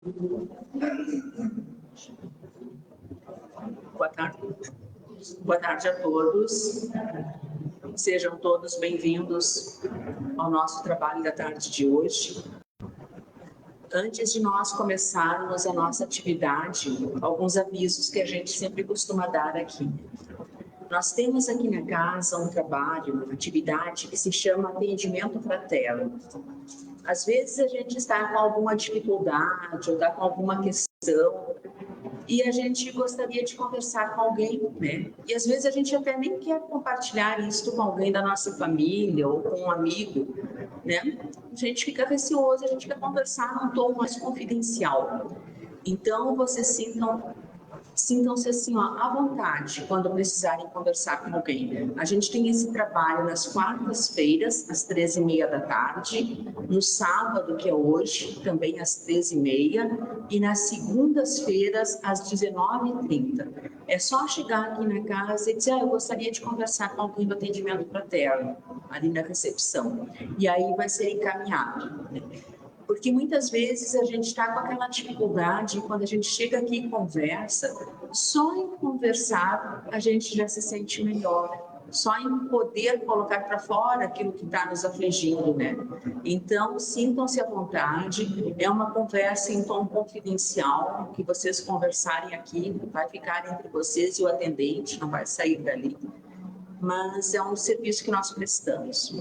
Boa tarde. Boa tarde a todos. Sejam todos bem-vindos ao nosso trabalho da tarde de hoje. Antes de nós começarmos a nossa atividade, alguns avisos que a gente sempre costuma dar aqui. Nós temos aqui na casa um trabalho, uma atividade que se chama atendimento fraterno. Às vezes a gente está com alguma dificuldade ou está com alguma questão e a gente gostaria de conversar com alguém, né? E às vezes a gente até nem quer compartilhar isso com alguém da nossa família ou com um amigo, né? A gente fica receoso, a gente quer conversar num tom mais confidencial. Então, vocês sintam-se assim, ó, à vontade quando precisarem conversar com alguém. A gente tem esse trabalho nas quartas-feiras, às 13h30 da tarde, no sábado, que é hoje, também às 13h30, e nas segundas-feiras, às 19h30. É só chegar aqui na casa e dizer, eu gostaria de conversar com alguém do atendimento fraterno, ali na recepção. E aí vai ser encaminhado, né? Porque muitas vezes a gente está com aquela dificuldade e quando a gente chega aqui e conversa, só em conversar a gente já se sente melhor. Só em poder colocar para fora aquilo que está nos afligindo, né? Então, sintam-se à vontade. É uma conversa em tom confidencial, que vocês conversarem aqui, vai ficar entre vocês e o atendente, não vai sair dali. Mas é um serviço que nós prestamos.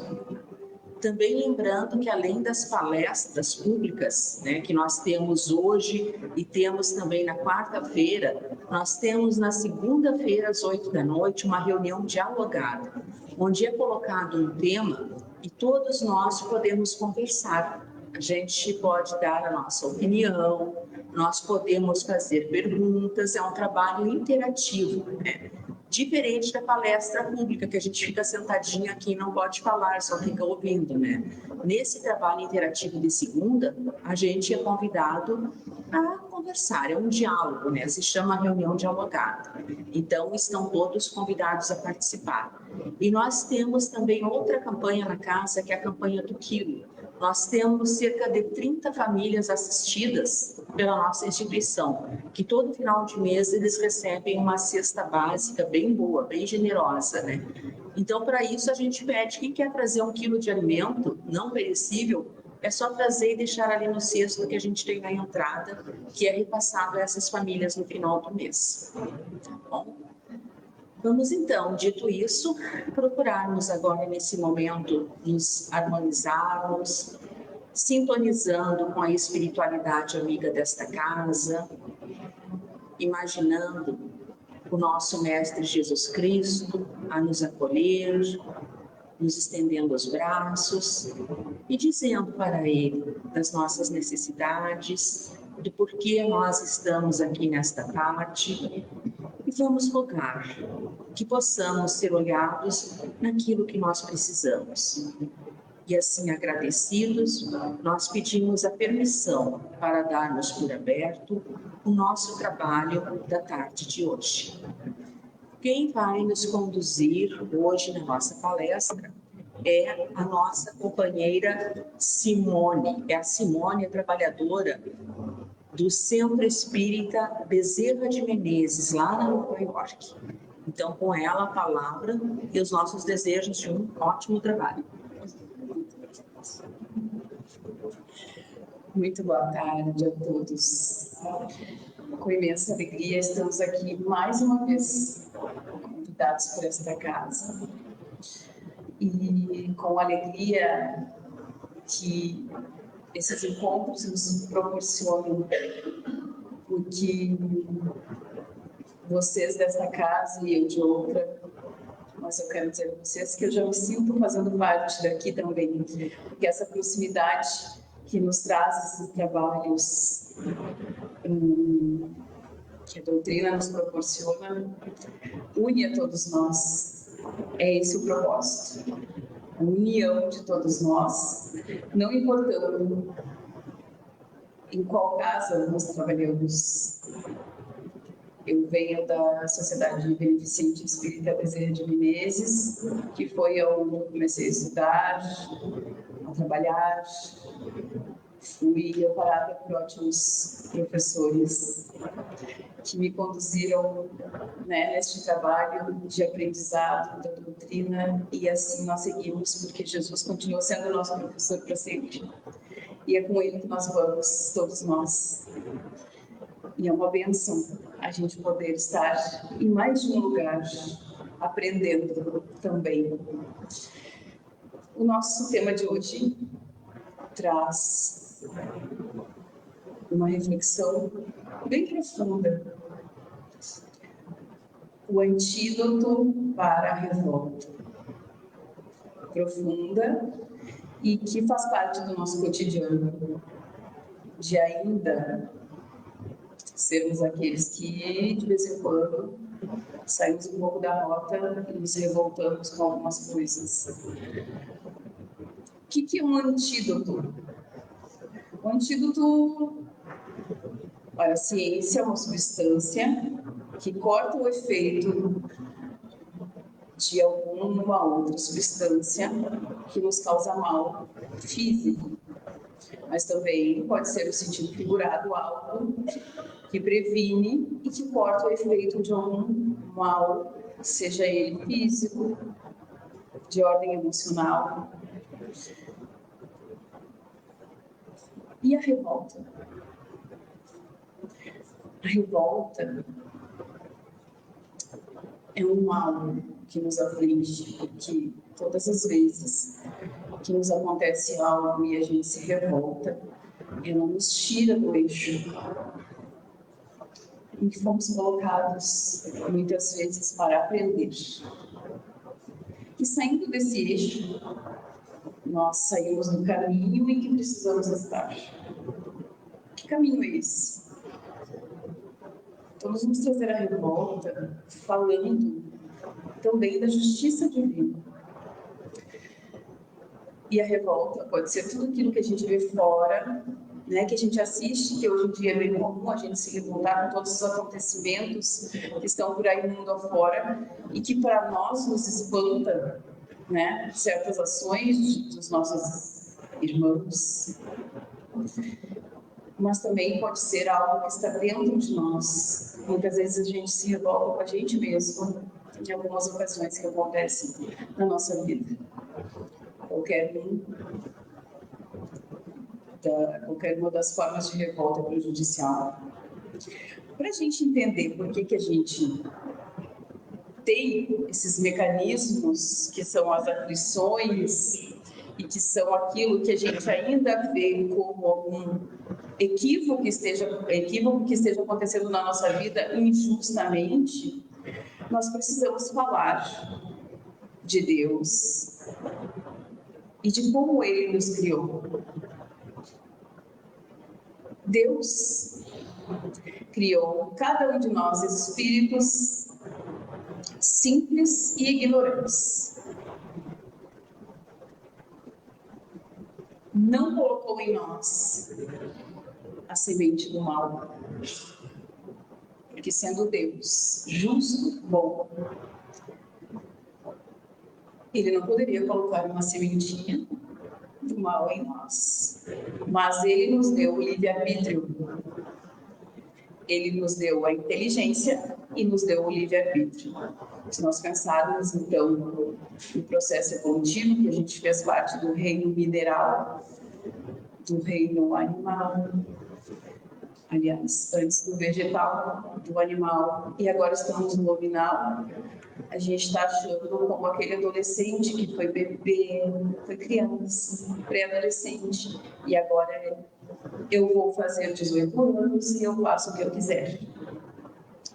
Também lembrando que além das palestras públicas, né, que nós temos hoje e temos também na quarta-feira, nós temos na segunda-feira às 20h uma reunião dialogada, onde é colocado um tema e todos nós podemos conversar. A gente pode dar a nossa opinião, nós podemos fazer perguntas, é um trabalho interativo, né? Diferente da palestra pública, que a gente fica sentadinho aqui e não pode falar, só fica ouvindo, né? Nesse trabalho interativo de segunda, a gente é convidado a conversar, é um diálogo, né? Se chama reunião dialogada. Então, estão todos convidados a participar. E nós temos também outra campanha na casa, que é a campanha do quilo. Nós temos cerca de 30 famílias assistidas pela nossa instituição, que todo final de mês eles recebem uma cesta básica bem boa, bem generosa, né? Então, para isso, a gente pede, quem quer trazer 1 quilo de alimento não perecível, é só trazer e deixar ali no cesto que a gente tem na entrada, que é repassado a essas famílias no final do mês. Tá bom? Vamos então, dito isso, procurarmos agora nesse momento nos harmonizarmos, sintonizando com a espiritualidade amiga desta casa, imaginando o nosso Mestre Jesus Cristo a nos acolher, nos estendendo os braços e dizendo para Ele das nossas necessidades, do porquê nós estamos aqui nesta parte, e vamos rogar que possamos ser olhados naquilo que nós precisamos. E assim, agradecidos, nós pedimos a permissão para darmos por aberto o nosso trabalho da tarde de hoje. Quem vai nos conduzir hoje na nossa palestra é a nossa companheira Simone. A Simone é trabalhadora do Centro Espírita Bezerra de Menezes, lá na Nova York. Então, com ela, a palavra e os nossos desejos de um ótimo trabalho. Muito boa tarde a todos. Com imensa alegria, estamos aqui mais uma vez convidados por esta casa. E com alegria que esses encontros nos proporcionam, porque vocês desta casa e eu de outra, mas eu quero dizer a vocês que eu já me sinto fazendo parte daqui também, porque essa proximidade que nos traz esses trabalhos que a doutrina nos proporciona, une a todos nós. É esse o propósito, a união de todos nós, não importando em qual casa nós trabalhamos. Eu venho da Sociedade Beneficente Espírita Bezerra de Menezes, que foi onde eu comecei a estudar, a trabalhar, Fui amparada por ótimos professores que me conduziram, né, neste trabalho de aprendizado da doutrina, e assim nós seguimos, porque Jesus continua sendo nosso professor para sempre. E é com ele que nós vamos, todos nós. E é uma bênção a gente poder estar em mais de um lugar, aprendendo também. O nosso tema de hoje traz uma reflexão bem profunda. O antídoto para a revolta. Profunda e que faz parte do nosso cotidiano, de ainda sermos aqueles que, de vez em quando, saímos um pouco da rota e nos revoltamos com algumas coisas. O que é um antídoto? O antídoto, para a ciência, é uma substância que corta o efeito de alguma outra substância que nos causa mal físico. Mas também pode ser no sentido figurado algo que previne e que corta o efeito de algum mal, seja ele físico, de ordem emocional. E a revolta? A revolta é um mal que nos aflige, porque todas as vezes que nos acontece algo e a gente se revolta, ela nos tira do eixo em que fomos colocados muitas vezes para aprender. E saindo desse eixo, nós saímos do caminho em que precisamos estar. Que caminho é esse? Então, nós vamos trazer a revolta falando também da justiça divina. E a revolta pode ser tudo aquilo que a gente vê fora, né, que a gente assiste, que hoje em dia é bem comum a gente se revoltar com todos os acontecimentos que estão por aí no mundo afora e que para nós nos espanta, né, certas ações dos nossos irmãos. Mas também pode ser algo que está dentro de nós. Muitas vezes a gente se revolta com a gente mesmo, em algumas ocasiões que acontecem na nossa vida. Qualquer uma das formas de revolta prejudicial. Para a gente entender por que a gente tem esses mecanismos que são as aflições e que são aquilo que a gente ainda vê como algum equívoco que esteja acontecendo na nossa vida injustamente, nós precisamos falar de Deus e de como Ele nos criou. Deus criou cada um de nós espíritos simples e ignorantes. Não colocou em nós a semente do mal, porque sendo Deus justo, bom, Ele não poderia colocar uma sementinha do mal em nós, mas Ele nos deu o livre-arbítrio. Ele nos deu a inteligência e nos deu o livre-arbítrio. Se nós pensarmos, então, no processo evolutivo, que a gente fez parte do reino mineral, do reino animal, aliás, antes do vegetal, do animal, e agora estamos no nominal, a gente está achando como aquele adolescente que foi bebê, foi criança, pré-adolescente, e agora eu vou fazer 18 anos e eu faço o que eu quiser.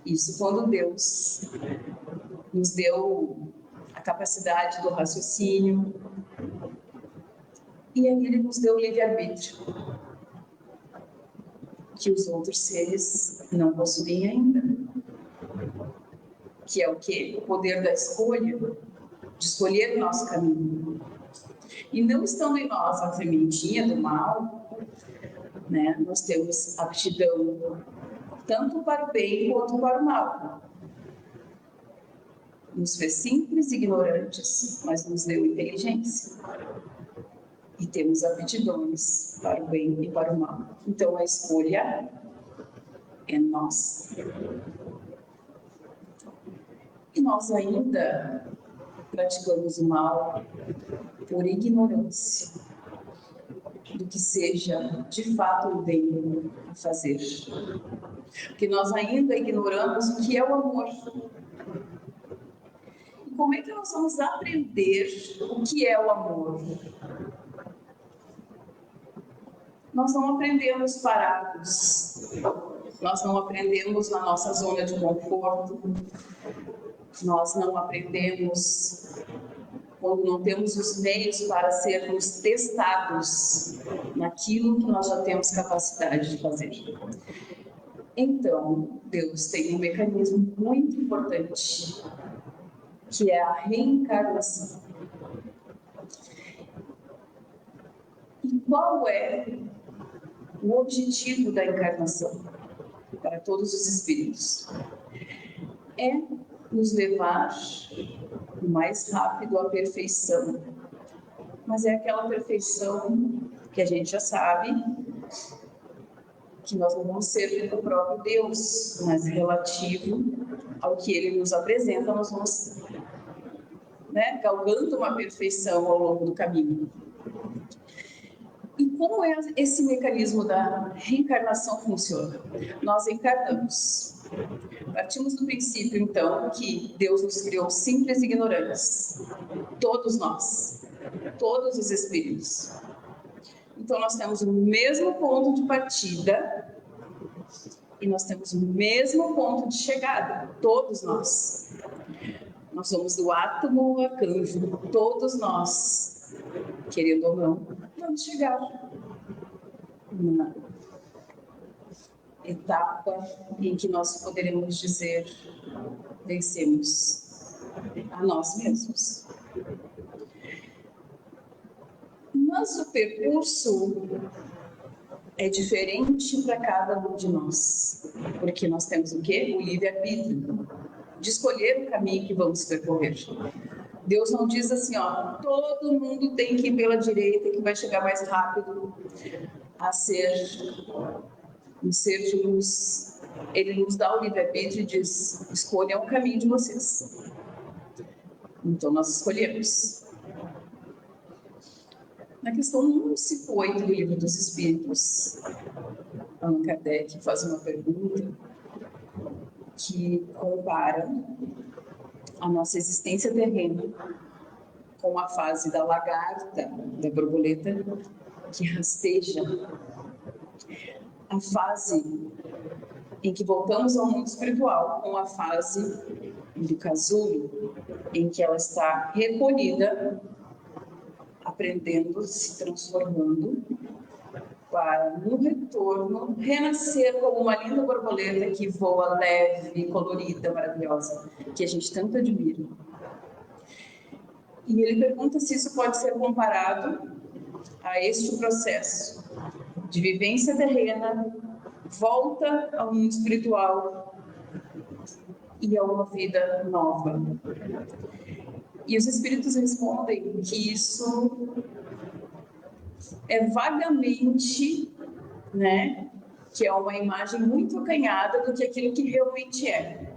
Isso quando Deus nos deu a capacidade do raciocínio e aí Ele nos deu o livre-arbítrio, que os outros seres não possuem ainda. Que é o quê? O poder da escolha, de escolher o nosso caminho. E não estando em nós a sementinha do mal, né, nós temos aptidão tanto para o bem quanto para o mal. Nos fez simples e ignorantes, mas nos deu inteligência. e temos aptidões para o bem e para o mal. Então a escolha é nossa. E nós ainda praticamos o mal por ignorância do que seja de fato o bem a fazer. Porque nós ainda ignoramos o que é o amor. E como é que nós vamos aprender o que é o amor? Nós não aprendemos parados. Nós não aprendemos na nossa zona de conforto. Nós não aprendemos quando não temos os meios para sermos testados naquilo que nós já temos capacidade de fazer. Então, Deus tem um mecanismo muito importante, que é a reencarnação. E qual é o objetivo da encarnação para todos os espíritos? É nos levar o mais rápido à perfeição. Mas é aquela perfeição que a gente já sabe que nós não vamos ser o próprio Deus, mas relativo ao que Ele nos apresenta, nós vamos galgando uma perfeição ao longo do caminho. E como é esse mecanismo da reencarnação funciona? Nós encarnamos. Partimos do princípio, então, que Deus nos criou simples e ignorantes. Todos nós. Todos os espíritos. Então, nós temos o mesmo ponto de partida e nós temos o mesmo ponto de chegada. Todos nós. Nós somos do átomo ao arcanjo. Todos nós, querendo ou não, vamos chegar na etapa em que nós poderemos dizer vencemos a nós mesmos. Mas o percurso é diferente para cada um de nós, porque nós temos o quê? O livre-arbítrio, de escolher o caminho que vamos percorrer. Deus não diz assim, todo mundo tem que ir pela direita, que vai chegar mais rápido a ser um ser de luz. Ele nos dá o livre-arbítrio e diz, escolham o caminho de vocês. Então nós escolhemos. Na questão 158 do Livro dos Espíritos, Allan Kardec faz uma pergunta que compara a nossa existência terrena com a fase da lagarta, da borboleta, que rasteja. A fase em que voltamos ao mundo espiritual, com a fase do casulo, em que ela está recolhida, aprendendo, se transformando, para, no retorno, renascer como uma linda borboleta que voa leve, colorida, maravilhosa, que a gente tanto admira. E ele pergunta se isso pode ser comparado a este processo de vivência terrena, volta ao mundo espiritual e a uma vida nova. E os espíritos respondem que isso é vagamente, que é uma imagem muito acanhada do que aquilo que realmente é.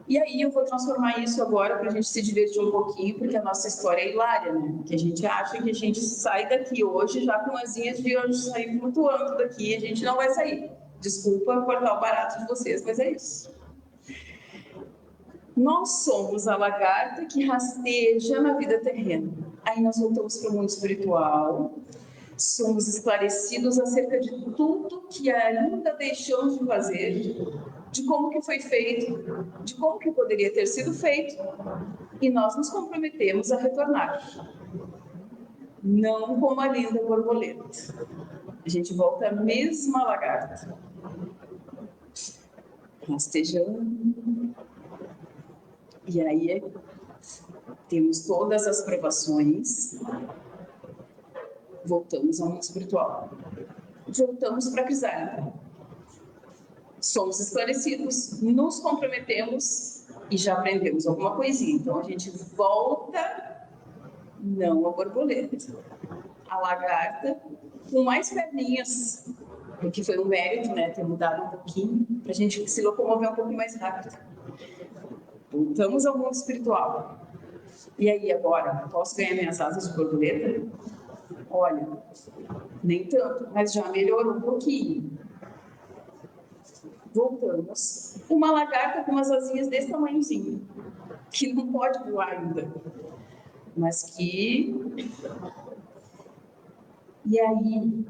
E aí eu vou transformar isso agora para a gente se divertir um pouquinho, porque a nossa história é hilária, Que a gente acha que a gente sai daqui hoje já com asinhas de anjo, sair flutuando daqui, a gente não vai sair. Desculpa cortar o barato de vocês, mas é isso. Nós somos a lagarta que rasteja na vida terrena. Aí nós voltamos para o mundo espiritual, somos esclarecidos acerca de tudo que ainda deixamos de fazer, de como que foi feito, de como que poderia ter sido feito, e nós nos comprometemos a retornar. Não como a linda borboleta. A gente volta à mesma lagarta, rastejando. E aí temos todas as provações, voltamos ao mundo espiritual, voltamos para a crisálida. Somos esclarecidos, nos comprometemos e já aprendemos alguma coisinha. Então a gente volta, não a borboleta, a lagarta com mais perninhas, porque foi um mérito, né, ter mudado um pouquinho, para a gente se locomover um pouquinho mais rápido. Voltamos ao mundo espiritual. E aí, agora, posso ganhar minhas asas de borboleta? Olha, nem tanto, mas já melhorou um pouquinho. Voltamos. Uma lagarta com umas asinhas desse tamanhozinho, que não pode voar ainda, mas que... E aí,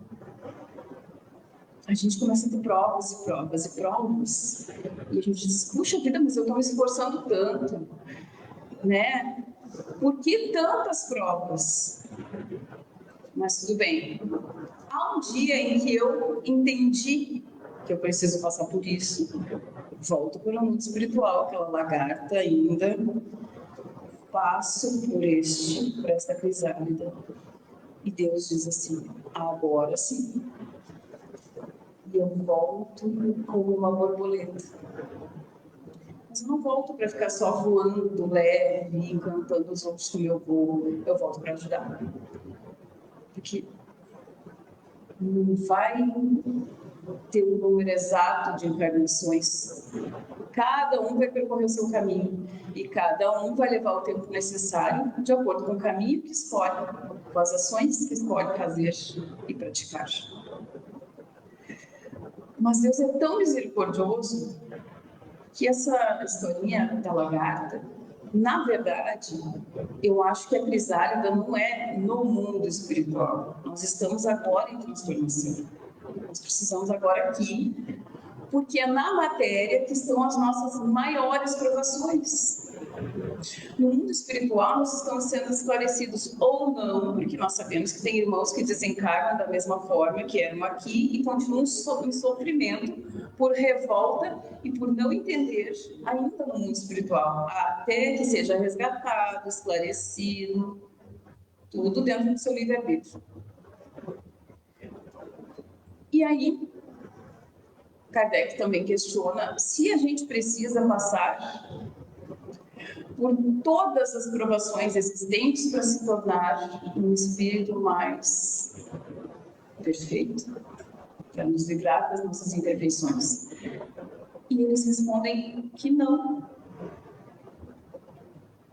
a gente começa a ter provas e provas e provas, e a gente diz, puxa vida, mas eu estou me esforçando tanto, né? Por que tantas provas? Mas tudo bem. Há um dia em que eu entendi que eu preciso passar por isso, volto para o mundo espiritual, aquela lagarta ainda, passo por esta crisálida, e Deus diz assim, agora sim. E eu volto como uma borboleta. Mas eu não volto para ficar só voando leve, encantando os outros com meu voo. Eu volto para ajudar. Porque não vai ter um número exato de encarnações. Cada um vai percorrer o seu caminho. E cada um vai levar o tempo necessário, de acordo com o caminho que escolhe, com as ações que escolhe fazer e praticar. Mas Deus é tão misericordioso que essa historinha da lagarta, na verdade, eu acho que a crisálida não é no mundo espiritual. Nós estamos agora em transformação. Nós precisamos agora aqui, porque é na matéria que estão as nossas maiores provações. No mundo espiritual, nós estamos sendo esclarecidos ou não, porque nós sabemos que tem irmãos que desencarnam da mesma forma que eram aqui e continuam em sofrimento por revolta e por não entender ainda no mundo espiritual, até que seja resgatado, esclarecido, tudo dentro do seu livre-arbítrio. E aí, Kardec também questiona se a gente precisa passar por todas as provações existentes para se tornar um espírito mais perfeito, para nos livrar das nossas imperfeições. E eles respondem que não.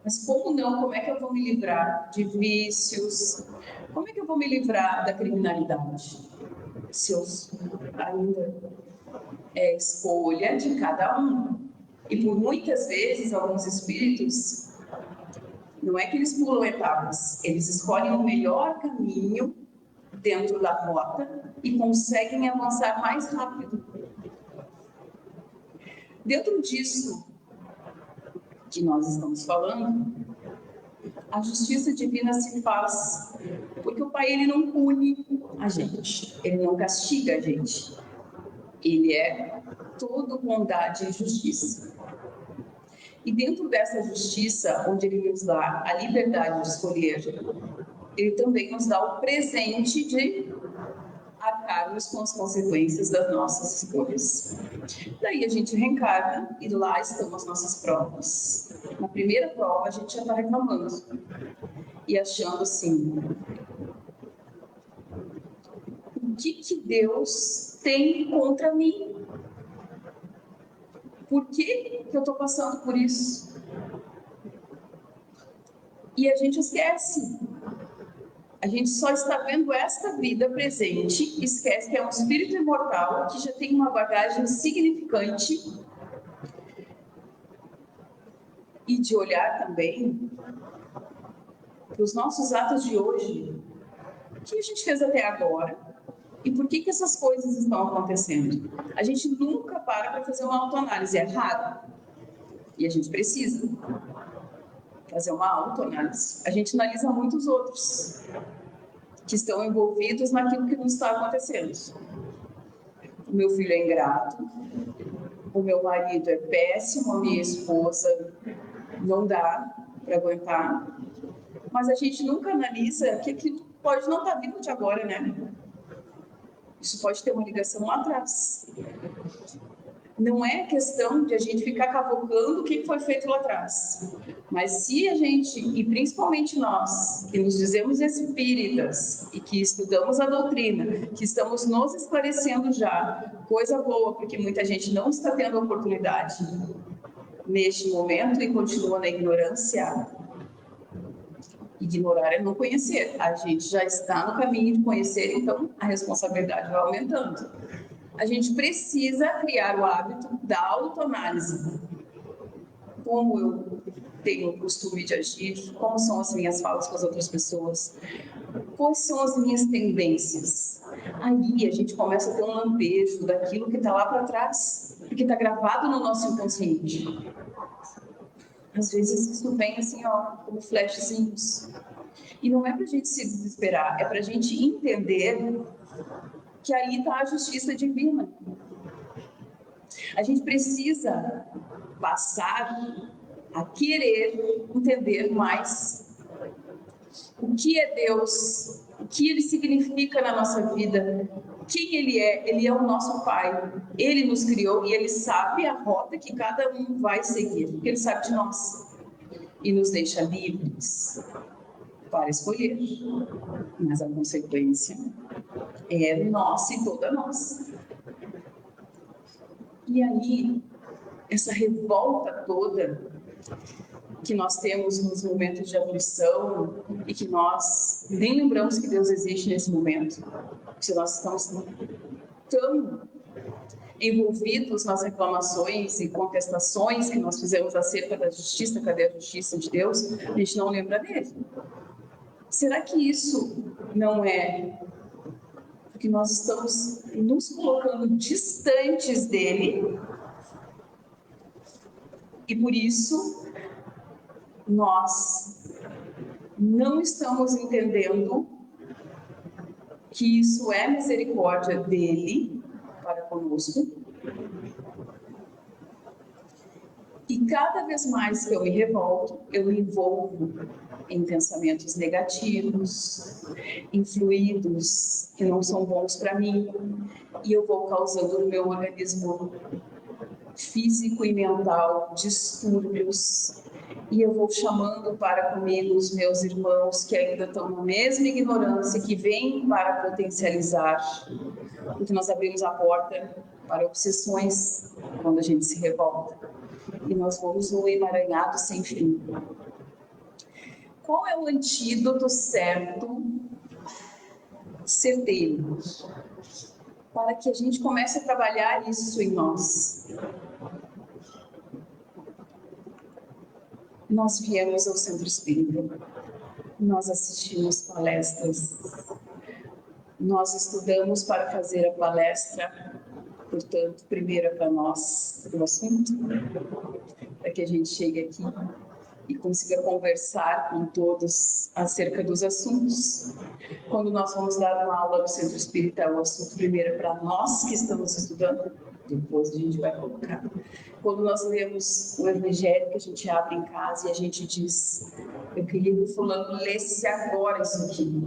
Mas como não? Como é que eu vou me livrar de vícios? Como é que eu vou me livrar da criminalidade? Se eu ainda é escolha de cada um. E por muitas vezes, alguns espíritos, não é que eles pulam etapas, eles escolhem o melhor caminho dentro da rota e conseguem avançar mais rápido. Dentro disso que nós estamos falando, a justiça divina se faz, porque o Pai ele não pune a gente, ele não castiga a gente, ele é todo bondade e justiça. E dentro dessa justiça, onde ele nos dá a liberdade de escolher, ele também nos dá o presente de arcarmos com as consequências das nossas escolhas. Daí a gente reencarna e lá estão as nossas provas. Na primeira prova a gente já está reclamando e achando assim, o que Deus tem contra mim? Por que eu estou passando por isso? E a gente esquece. A gente só está vendo esta vida presente, esquece que é um espírito imortal que já tem uma bagagem significante e de olhar também para os nossos atos de hoje. O que a gente fez até agora? E por que essas coisas estão acontecendo? A gente nunca para fazer uma autoanálise, é raro. E a gente precisa fazer uma autoanálise. A gente analisa muitos outros que estão envolvidos naquilo que nos está acontecendo. O meu filho é ingrato, o meu marido é péssimo, a minha esposa não dá para aguentar. Mas a gente nunca analisa que aquilo pode não estar vindo de agora, né? Isso pode ter uma ligação lá atrás. Não é questão de a gente ficar cavocando o que foi feito lá atrás. Mas se a gente, e principalmente nós, que nos dizemos espíritas e que estudamos a doutrina, que estamos nos esclarecendo já, coisa boa, porque muita gente não está tendo oportunidade neste momento e continua na ignorância. Ignorar é não conhecer. A gente já está no caminho de conhecer, então a responsabilidade vai aumentando. A gente precisa criar o hábito da autoanálise. Como eu tenho o costume de agir, como são as minhas falas com as outras pessoas, quais são as minhas tendências. Aí a gente começa a ter um lampejo daquilo que está lá para trás, porque está gravado no nosso inconsciente. Às vezes isso vem assim, ó, como flashzinhos. E não é para a gente se desesperar, é para a gente entender que aí está a justiça divina. A gente precisa passar a querer entender mais o que é Deus, o que Ele significa na nossa vida, quem Ele é o nosso Pai, Ele nos criou e Ele sabe a rota que cada um vai seguir, porque Ele sabe de nós e nos deixa livres para escolher, mas a consequência é nossa e toda nossa. E aí, essa revolta toda que nós temos nos momentos de aflição e que nós nem lembramos que Deus existe nesse momento, se nós estamos tão envolvidos nas reclamações e contestações que nós fizemos acerca da justiça, cadê a justiça de Deus, a gente não lembra dele. Será que isso não é porque nós estamos nos colocando distantes dele e por isso nós não estamos entendendo que isso é misericórdia dele para conosco? E cada vez mais que eu me revolto, eu me envolvo em pensamentos negativos, em fluidos que não são bons para mim, e eu vou causando no meu organismo físico e mental distúrbios, e eu vou chamando para comigo os meus irmãos que ainda estão na mesma ignorância, que vêm para potencializar, porque nós abrimos a porta para obsessões quando a gente se revolta, e nós vamos no emaranhado sem fim. Qual é o antídoto certo, certeiro, para que a gente comece a trabalhar isso em nós? Nós viemos ao Centro Espírita, nós assistimos palestras, nós estudamos para fazer a palestra, portanto, primeiro é para nós o assunto, para que a gente chegue aqui e consiga conversar com todos acerca dos assuntos. Quando nós vamos dar uma aula no Centro Espírita, o assunto primeiro é para nós que estamos estudando, depois a gente vai colocar. Quando nós lemos o Evangelho, que a gente abre em casa e a gente diz, eu queria que o fulano lesse agora isso aqui.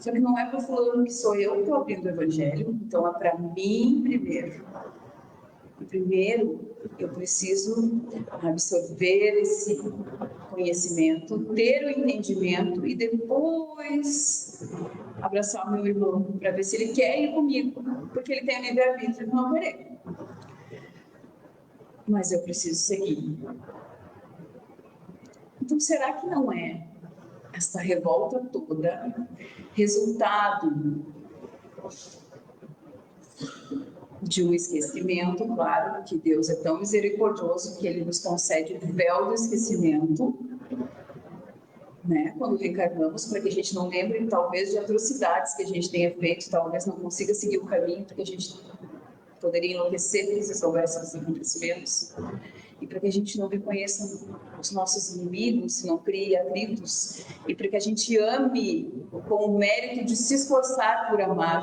Só que não é para o fulano que sou eu que estou abrindo o Evangelho, então é para mim primeiro. Primeiro, eu preciso absorver esse conhecimento, ter o entendimento e depois abraçar o meu irmão para ver se ele quer ir comigo, porque ele tem a livre-arbítrio de não querer. Mas eu preciso seguir. Então, será que não é essa revolta toda resultado de um esquecimento? Claro que Deus é tão misericordioso que Ele nos concede o véu do esquecimento, né? Quando reencarnamos, para que a gente não lembre, talvez, de atrocidades que a gente tenha feito, talvez não consiga seguir o caminho, porque a gente poderia enlouquecer se soubesse dos acontecimentos, e para que a gente não reconheça os nossos inimigos, não crie atritos, e para que a gente ame com o mérito de se esforçar por amar,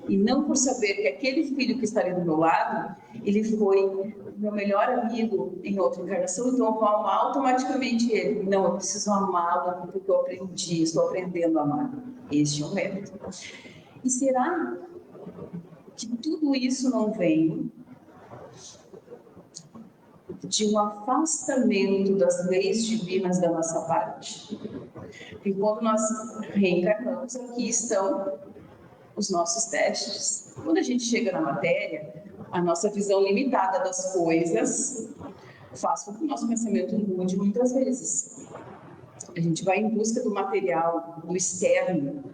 e não por saber que aquele filho que está ali do meu lado, ele foi meu melhor amigo em outra encarnação, então eu vou amar automaticamente ele. Não, eu preciso amá-lo porque eu aprendi, estou aprendendo a amar. Este é o mérito. E será que tudo isso não vem de um afastamento das leis divinas da nossa parte. E quando nós reencarnamos, aqui estão os nossos testes. Quando a gente chega na matéria, a nossa visão limitada das coisas faz com que o nosso pensamento mude muitas vezes. A gente vai em busca do material, do externo,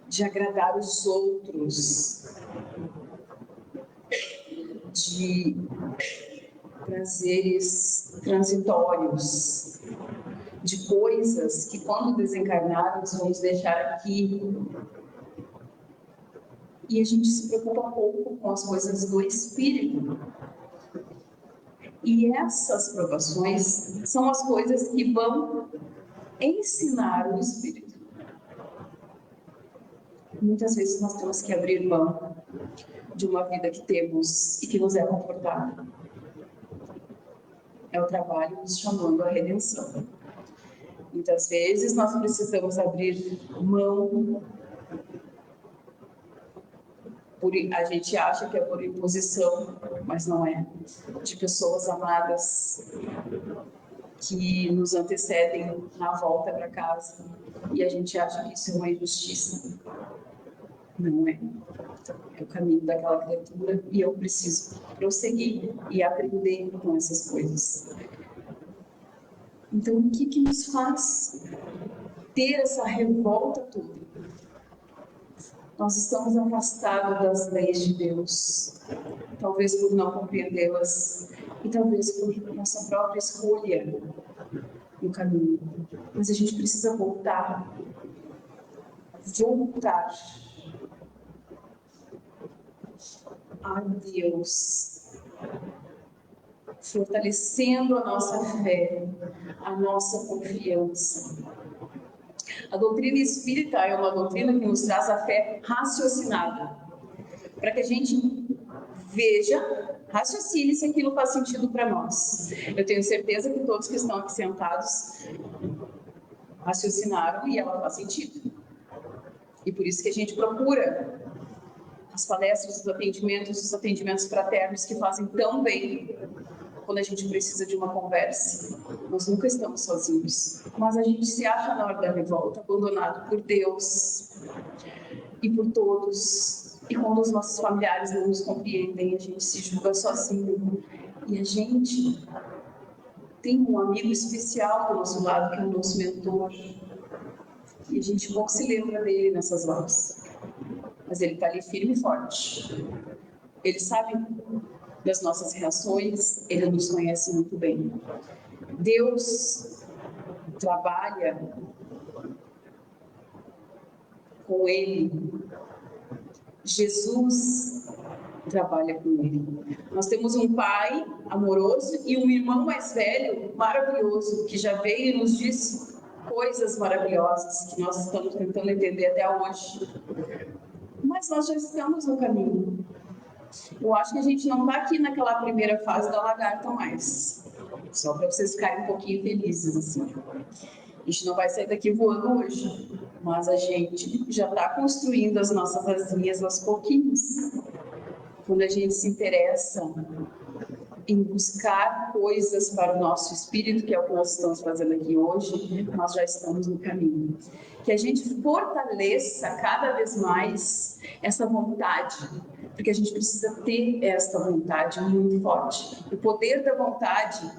de agradar os outros, de prazeres transitórios, de coisas que, quando desencarnarmos, vamos deixar aqui. E a gente se preocupa pouco com as coisas do espírito. E essas provações são as coisas que vão ensinar o espírito. Muitas vezes nós temos que abrir mão de uma vida que temos e que nos é confortável. É o trabalho nos chamando à redenção. Muitas vezes nós precisamos abrir mão. A gente acha que é por imposição, mas não é. De pessoas amadas que nos antecedem na volta para casa e a gente acha que isso é uma injustiça. Não é. É o caminho daquela criatura e eu preciso prosseguir e aprender com essas coisas. Então, o que nos faz ter essa revolta toda? Nós estamos afastados das leis de Deus, talvez por não compreendê-las e talvez por nossa própria escolha no caminho. Mas a gente precisa voltar a Deus, fortalecendo a nossa fé, a nossa confiança. A doutrina espírita é uma doutrina que nos traz a fé raciocinada, para que a gente veja, raciocine se aquilo faz sentido para nós. Eu tenho certeza que todos que estão aqui sentados raciocinaram e ela faz sentido. E por isso que a gente procura as palestras, os atendimentos fraternos que fazem tão bem quando a gente precisa de uma conversa. Nós nunca estamos sozinhos, mas a gente se acha na hora da revolta, abandonado por Deus e por todos. E quando os nossos familiares não nos compreendem, a gente se julga sozinho. E a gente tem um amigo especial do nosso lado, que é o nosso mentor. E a gente pouco se lembra dele nessas horas. Mas ele está ali firme e forte. Ele sabe das nossas reações, ele nos conhece muito bem. Deus trabalha com ele. Jesus trabalha com ele. Nós temos um pai amoroso e um irmão mais velho maravilhoso, que já veio e nos disse coisas maravilhosas que nós estamos tentando entender até hoje. Mas nós já estamos no caminho. Eu acho que a gente não está aqui naquela primeira fase da lagarta mais. Só para vocês ficarem um pouquinho felizes, assim. A gente não vai sair daqui voando hoje, mas a gente já está construindo as nossas asinhas aos pouquinhos. Quando a gente se interessa em buscar coisas para o nosso espírito, que é o que nós estamos fazendo aqui hoje, nós já estamos no caminho. Que a gente fortaleça cada vez mais essa vontade, porque a gente precisa ter esta vontade muito forte. O poder da vontade,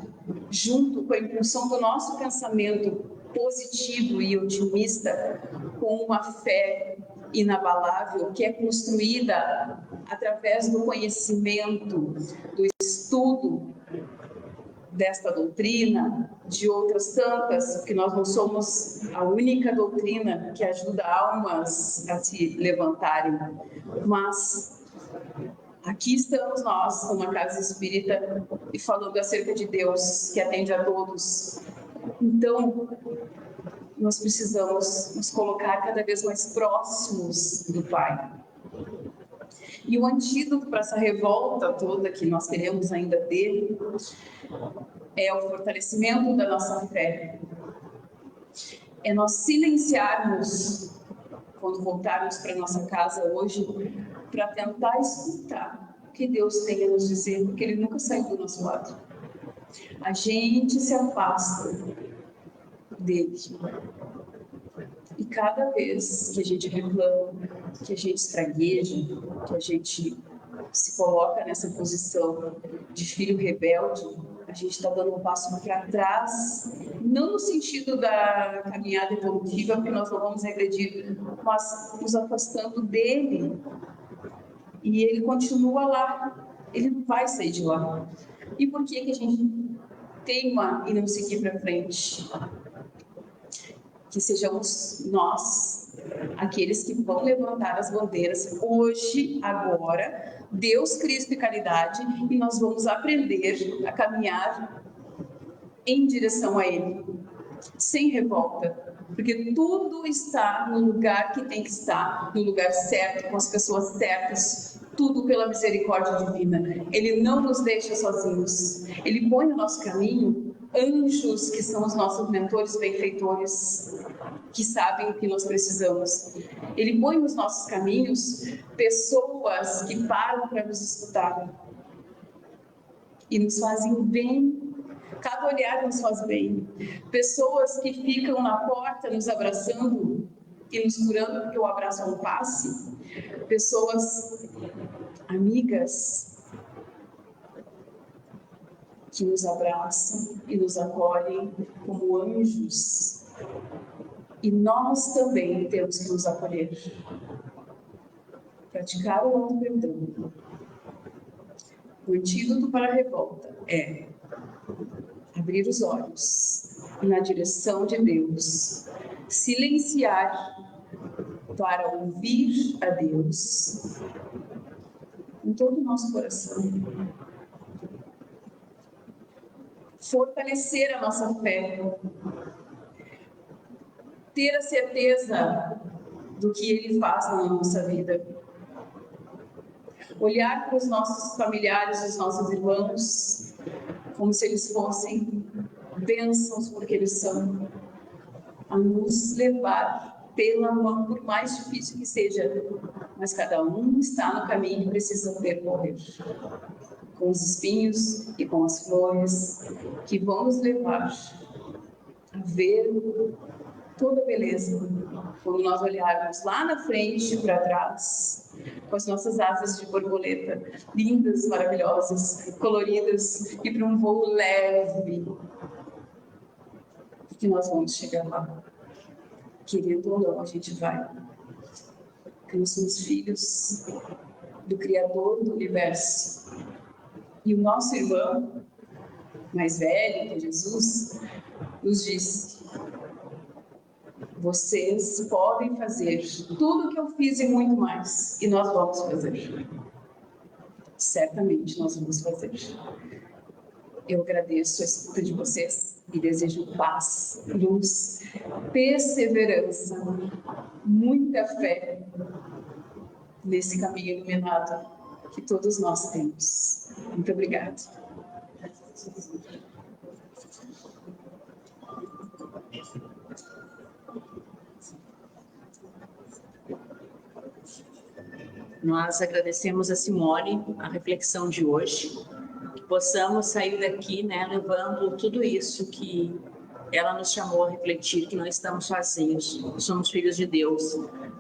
junto com a impulsão do nosso pensamento positivo e otimista, com uma fé inabalável, que é construída através do conhecimento, do estudo desta doutrina, de outras tantas, porque nós não somos a única doutrina que ajuda almas a se levantarem, mas aqui estamos nós, numa casa espírita, e falando acerca de Deus, que atende a todos. Então, nós precisamos nos colocar cada vez mais próximos do Pai. E o antídoto para essa revolta toda que nós queremos ainda ter é o fortalecimento da nossa fé. É nós silenciarmos, quando voltarmos para nossa casa hoje, para tentar escutar que Deus tem a nos dizer, porque Ele nunca saiu do nosso lado. A gente se afasta dele. E cada vez que a gente reclama, que a gente espragueja, que a gente se coloca nessa posição de filho rebelde, a gente está dando um passo para trás, não no sentido da caminhada evolutiva, porque nós não vamos regredir, mas nos afastando dele. E ele continua lá, ele não vai sair de lá. E por que a gente teima em não seguir para frente? Que sejamos nós, aqueles que vão levantar as bandeiras hoje, agora, Deus, Cristo e caridade, e nós vamos aprender a caminhar em direção a Ele, sem revolta, porque tudo está no lugar que tem que estar, no lugar certo, com as pessoas certas, tudo pela misericórdia divina. Ele não nos deixa sozinhos, Ele põe no nosso caminho anjos que são os nossos mentores benfeitores, que sabem o que nós precisamos. Ele põe nos nossos caminhos pessoas que param para nos escutar e nos fazem bem. Cada olhar nos faz bem. Pessoas que ficam na porta nos abraçando e nos curando porque o abraço não passe. Pessoas amigas que nos abraçam e nos acolhem como anjos. E nós também temos que nos acolher. Praticar o auto-perdão. O antídoto para a revolta é abrir os olhos na direção de Deus, silenciar para ouvir a Deus com todo o nosso coração, fortalecer a nossa fé, ter a certeza do que Ele faz na nossa vida, olhar para os nossos familiares, os nossos irmãos, como se eles fossem bênçãos, porque eles são, a nos levar pela mão, por mais difícil que seja, mas cada um está no caminho que precisa percorrer, com os espinhos e com as flores, que vão nos levar a ver toda a beleza, quando nós olharmos lá na frente para trás, com as nossas asas de borboleta, lindas, maravilhosas, coloridas, e para um voo leve, porque nós vamos chegar lá. Querendo ou não, a gente vai. Porque nós somos filhos do Criador do Universo. E o nosso irmão mais velho, que é Jesus, nos diz: vocês podem fazer tudo o que eu fiz e muito mais, e nós vamos fazer. Certamente nós vamos fazer. Eu agradeço a escuta de vocês e desejo paz, luz, perseverança, muita fé nesse caminho iluminado que todos nós temos. Muito obrigada. Nós agradecemos a Simone a reflexão de hoje, que possamos sair daqui, né, levando tudo isso que ela nos chamou a refletir, que não estamos sozinhos, somos filhos de Deus.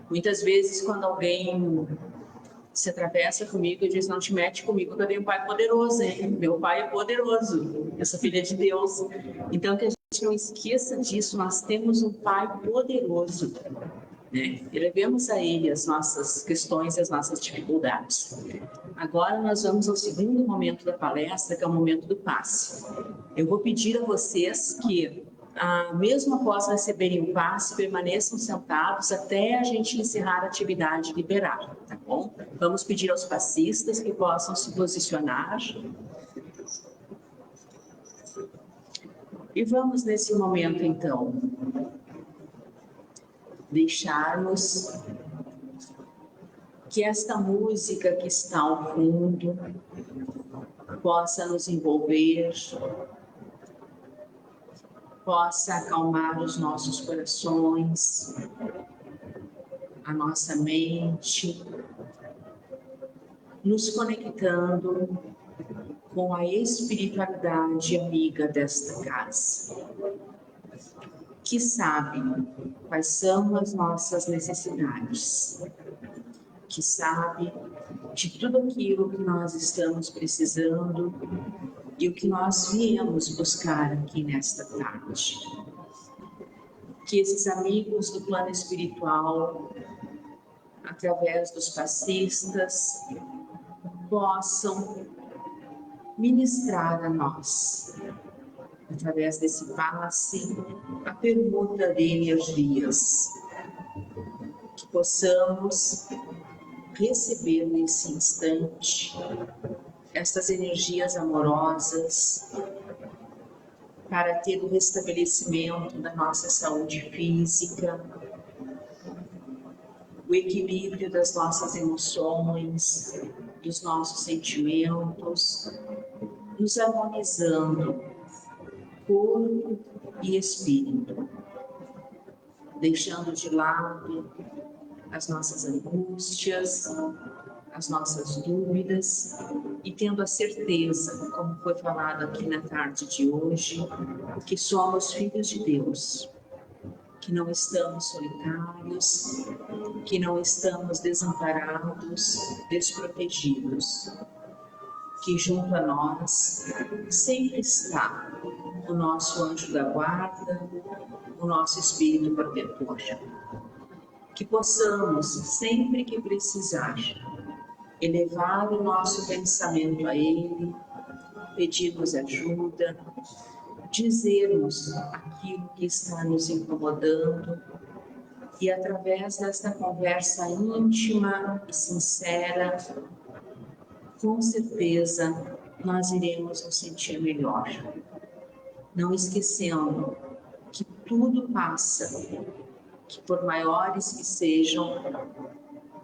Muitas vezes, quando alguém se atravessa comigo e diz: não te mete comigo, que eu tenho um pai poderoso, hein? Meu pai é poderoso, eu sou filha de Deus. Então, que a gente não esqueça disso, nós temos um pai poderoso. Elevemos a Ele as nossas questões e as nossas dificuldades. Agora nós vamos ao segundo momento da palestra, que é o momento do passe. Eu vou pedir a vocês que, mesmo após receberem o passe, permaneçam sentados até a gente encerrar a atividade liberar, tá bom? Vamos pedir aos passistas que possam se posicionar. E vamos nesse momento, então, deixarmos que esta música que está ao fundo possa nos envolver, possa acalmar os nossos corações, a nossa mente, nos conectando com a espiritualidade amiga desta casa, que sabe quais são as nossas necessidades, que sabe de tudo aquilo que nós estamos precisando e o que nós viemos buscar aqui nesta tarde. Que esses amigos do plano espiritual, através dos passistas, possam ministrar a nós, através desse passe, a permuta de energias, que possamos receber nesse instante estas energias amorosas para ter o restabelecimento da nossa saúde física, o equilíbrio das nossas emoções, dos nossos sentimentos, nos harmonizando corpo e espírito, deixando de lado as nossas angústias, as nossas dúvidas e tendo a certeza, como foi falado aqui na tarde de hoje, que somos filhos de Deus, que não estamos solitários, que não estamos desamparados, desprotegidos, que junto a nós sempre está o nosso anjo da guarda, o nosso espírito protetor. Que possamos, sempre que precisar, elevar o nosso pensamento a Ele, pedirmos ajuda, dizermos aquilo que está nos incomodando e, através desta conversa íntima e sincera, com certeza nós iremos nos sentir melhor. Não esquecendo que tudo passa, que por maiores que sejam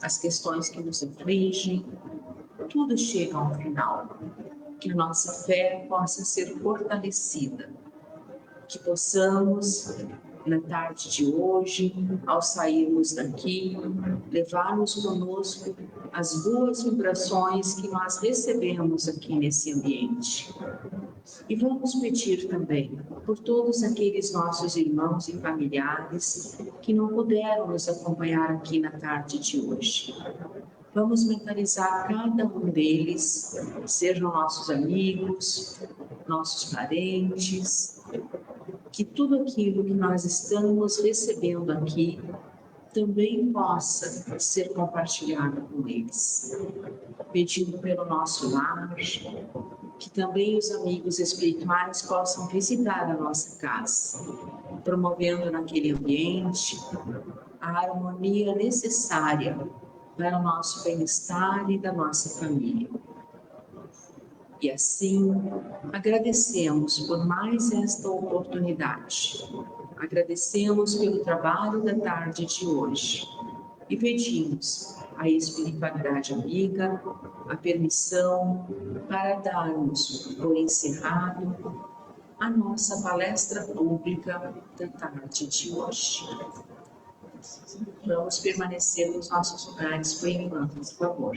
as questões que nos afligem, tudo chega ao final. Que a nossa fé possa ser fortalecida, que possamos, na tarde de hoje, ao sairmos daqui, levarmos conosco as boas vibrações que nós recebemos aqui nesse ambiente. E vamos pedir também por todos aqueles nossos irmãos e familiares que não puderam nos acompanhar aqui na tarde de hoje. Vamos mentalizar cada um deles, sejam nossos amigos, nossos parentes, que tudo aquilo que nós estamos recebendo aqui também possa ser compartilhado com eles. Pedindo pelo nosso lar, que também os amigos espirituais possam visitar a nossa casa, promovendo naquele ambiente a harmonia necessária para o nosso bem-estar e da nossa família. E assim, agradecemos por mais esta oportunidade. Agradecemos pelo trabalho da tarde de hoje e pedimos à espiritualidade amiga a permissão para darmos por encerrado a nossa palestra pública da tarde de hoje. Vamos permanecer nos nossos lugares por enquanto, por favor.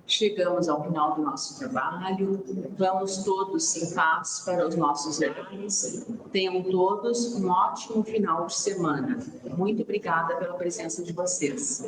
Chegamos ao final do nosso trabalho, vamos todos em paz para os nossos lares. Tenham todos um ótimo final de semana. Muito obrigada pela presença de vocês.